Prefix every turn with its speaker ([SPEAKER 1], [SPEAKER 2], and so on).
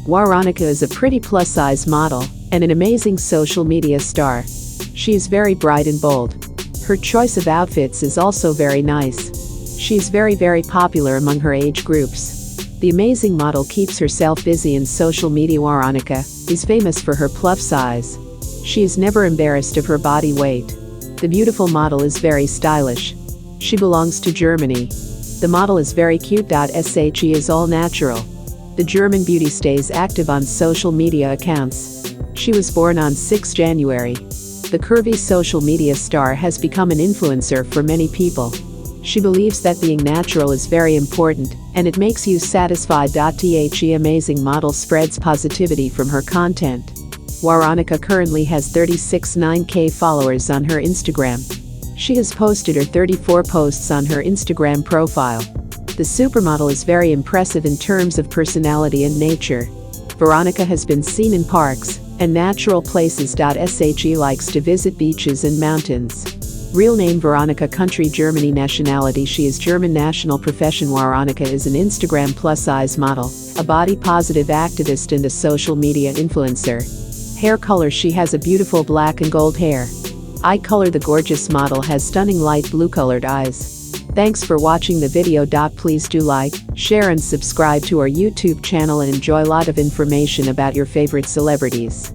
[SPEAKER 1] Weronika is a pretty plus-size model and an amazing social media star. She is very bright and bold. Her choice of outfits is also very nice. She is very popular among her age groups. The amazing model keeps herself busy in social media. Weronika is famous for her plus size. She is never embarrassed of her body weight. The beautiful model is very stylish. She belongs to Germany. The model is very cute. She is all natural. The German beauty stays active on social media accounts. She was born on 6 January. The curvy social media star has become an influencer for many people. She believes that being natural is very important, and it makes you satisfied. The amazing model spreads positivity from her content. Weronika currently has 36.9k followers on her Instagram. She has posted her 34 posts on her Instagram profile. The supermodel is very impressive in terms of personality and nature. Weronika has been seen in parks and natural places. She likes to visit beaches and mountains. Real name Weronika, country Germany, nationality she is German, national profession Weronika is an Instagram plus-size model, a body-positive activist and a social media influencer. Hair color she has a beautiful black and gold hair. Eye color the gorgeous model has stunning light blue colored eyes. Thanks for watching the video. Please do like, share and subscribe to our YouTube channel and enjoy a lot of information about your favorite celebrities.